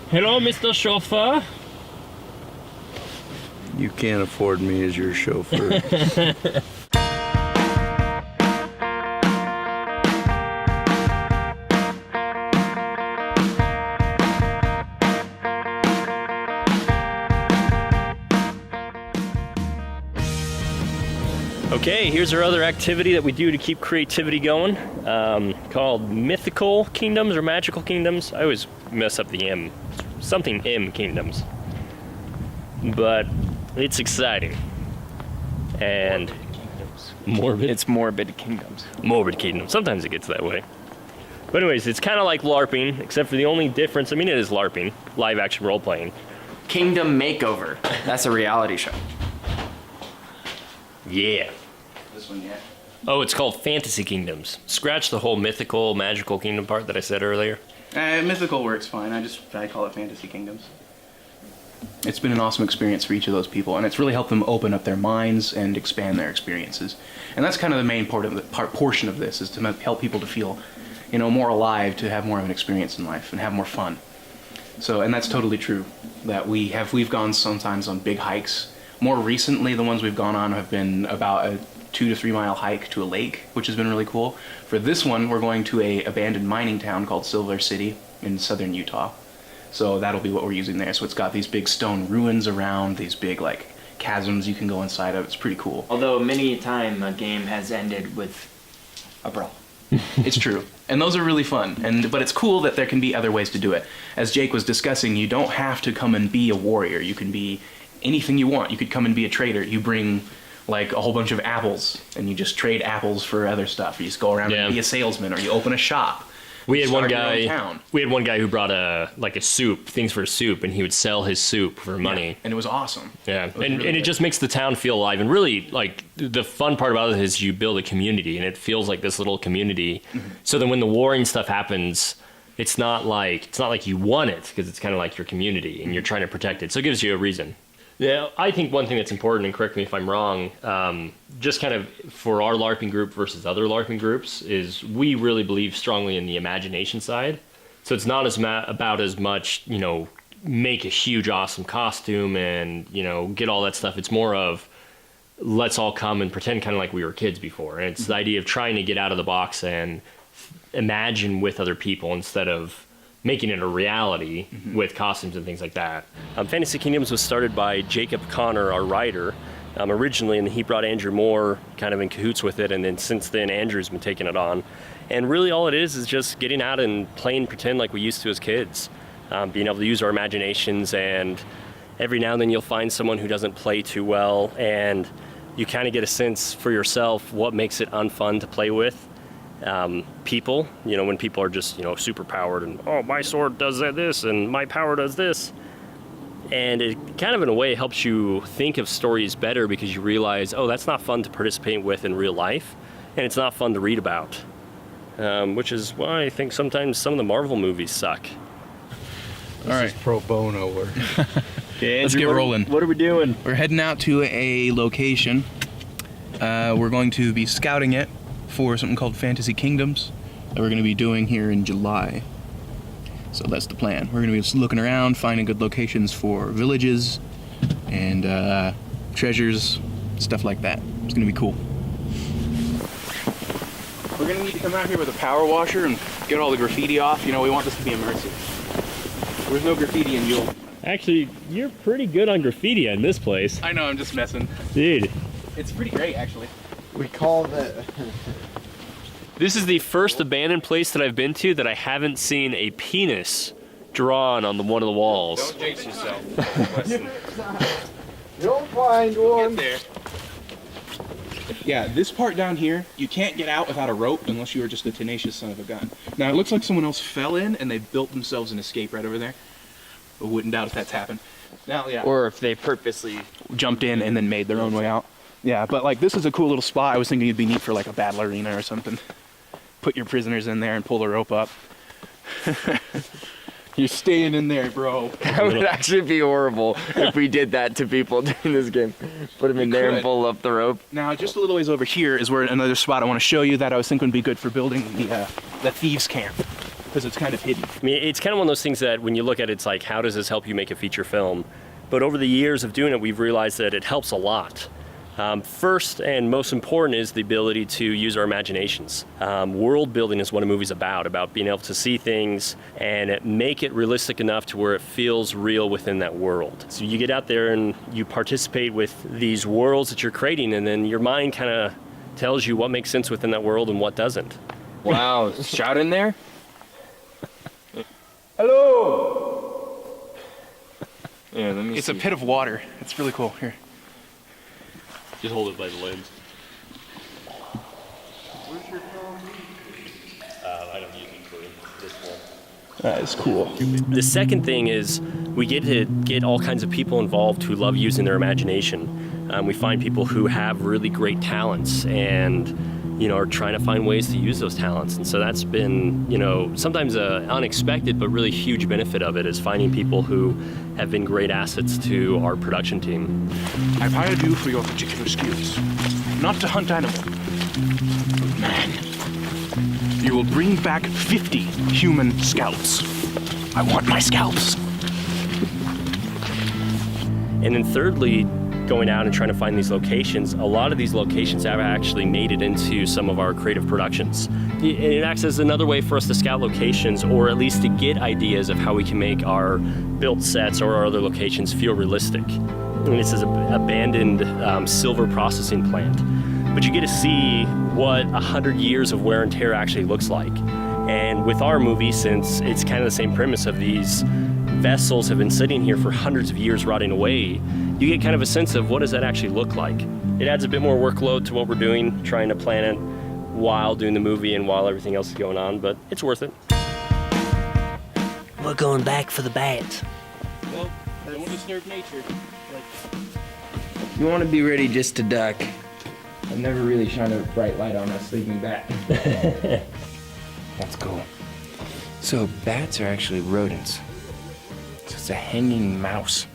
Hello, Mr. Chauffeur. You can't afford me as your chauffeur. Okay, here's our other activity that we do to keep creativity going, called mythical kingdoms or magical kingdoms. I always mess up the M. Something M kingdoms. But it's exciting. And morbid. It's morbid kingdoms. Morbid kingdoms. Sometimes it gets that way. But anyways, it's kind of like LARPing, except for the only difference, I mean it is LARPing, live action role playing. Kingdom Makeover. That's a reality show. Yeah. This one yet? Oh, it's called Fantasy Kingdoms. Scratch the whole mythical, magical kingdom part that I said earlier. Mythical works fine. I call it Fantasy Kingdoms. It's been an awesome experience for each of those people, and it's really helped them open up their minds and expand their experiences. And that's kind of the main portion of this, is to help people to feel, you know, more alive, to have more of an experience in life and have more fun. So, and that's totally true. That we've gone sometimes on big hikes. More recently, the ones we've gone on have been about a 2 to 3 mile hike to a lake, which has been really cool. For this one, we're going to a abandoned mining town called Silver City in southern Utah. So that'll be what we're using there. So it's got these big stone ruins around, these big like chasms you can go inside of. It's pretty cool. Although many a time a game has ended with a brawl. It's true. And those are really fun. But it's cool that there can be other ways to do it. As Jake was discussing, you don't have to come and be a warrior. You can be anything you want. You could come and be a trader. You bring like a whole bunch of apples and you just trade apples for other stuff. You just go around and be a salesman, or you open a shop. We had one guy who brought a soup, things for soup, and he would sell his soup for money. Yeah, and it was awesome. Yeah, and it just makes the town feel alive. And really, like, the fun part about it is you build a community, and it feels like this little community. Mm-hmm. So then when the warring stuff happens, it's not like you want it, because it's kind of like your community, and you're trying to protect it. So it gives you a reason. Yeah, I think one thing that's important, and correct me if I'm wrong, just kind of for our LARPing group versus other LARPing groups, is we really believe strongly in the imagination side. So it's not about as much, you know, make a huge awesome costume and, you know, get all that stuff. It's more of, let's all come and pretend kind of like we were kids before. And it's the idea of trying to get out of the box and imagine with other people instead of making it a reality with costumes and things like that. Fantasy Kingdoms was started by Jacob Connor, our writer, originally, and he brought Andrew Moore kind of in cahoots with it, and then since then Andrew's been taking it on. And really all it is just getting out and playing pretend like we used to as kids, being able to use our imaginations, and every now and then you'll find someone who doesn't play too well, and you kind of get a sense for yourself what makes it unfun to play with. People, you know, when people are just, you know, super powered and, oh, my sword does this and my power does this. And it kind of in a way helps you think of stories better, because you realize, oh, that's not fun to participate with in real life, and it's not fun to read about. Which is why I think sometimes some of the Marvel movies suck. All right, pro bono work. Okay, let's get rolling. What are we doing? We're heading out to a location. We're going to be scouting it for something called Fantasy Kingdoms that we're going to be doing here in July. So that's the plan. We're going to be just looking around, finding good locations for villages and treasures, stuff like that. It's going to be cool. We're going to need to come out here with a power washer and get all the graffiti off. You know, we want this to be immersive. There's no graffiti in Yule. Actually, you're pretty good on graffiti in this place. I know, I'm just messing. Dude. It's pretty great, actually. We call it... This is the first abandoned place that I've been to that I haven't seen a penis drawn on one of the walls. Don't jinx yourself. You'll find one. Get there. Yeah, this part down here, you can't get out without a rope unless you are just a tenacious son of a gun. Now, it looks like someone else fell in and they built themselves an escape right over there. I wouldn't doubt if that's happened. Now, yeah. Or if they purposely jumped in and then made their own way out. Yeah, but like this is a cool little spot. I was thinking it'd be neat for like a battle arena or something. Put your prisoners in there and pull the rope up. You're staying in there, bro. That would actually be horrible if we did that to people during this game. Put them in there and pull up the rope. Now, just a little ways over here is where another spot I want to show you that I was thinking would be good for building the thieves' camp. because it's kind of hidden. I mean, it's kind of one of those things that when you look at it, it's like, how does this help you make a feature film? But over the years of doing it, we've realized that it helps a lot. First and most important is the ability to use our imaginations. World building is what a movie's about being able to see things and make it realistic enough to where it feels real within that world. So you get out there and you participate with these worlds that you're creating, and then your mind kind of tells you what makes sense within that world and what doesn't. Wow, shout in there. Hello. Yeah, let me It's see. a pit of water. It's really cool. Here. Just hold it by the limbs. I don't use it for this one. That is cool. The second thing is we get to get all kinds of people involved who love using their imagination. We find people who have really great talents and are trying to find ways to use those talents. And so that's been, sometimes a unexpected but really huge benefit of it is finding people who have been great assets to our production team. I've hired you for your particular skills, not to hunt animals. Man, you will bring back 50 human scalps. I want my scalps. And then thirdly, going out and trying to find these locations, a lot of these locations have actually made it into some of our creative productions. It acts as another way for us to scout locations, or at least to get ideas of how we can make our built sets or our other locations feel realistic. And this is an abandoned silver processing plant. But you get to see what 100 years of wear and tear actually looks like. And with our movie, since it's kind of the same premise of these vessels have been sitting here for hundreds of years rotting away, you get kind of a sense of what does that actually look like. It adds a bit more workload to what we're doing, trying to plan it while doing the movie and while everything else is going on, but it's worth it. We're going back for the bat. Well, don't disturb nature. You want to be ready just to duck. I've never really shined a bright light on a sleeping bat. That's cool. So bats are actually rodents. So it's a hanging mouse.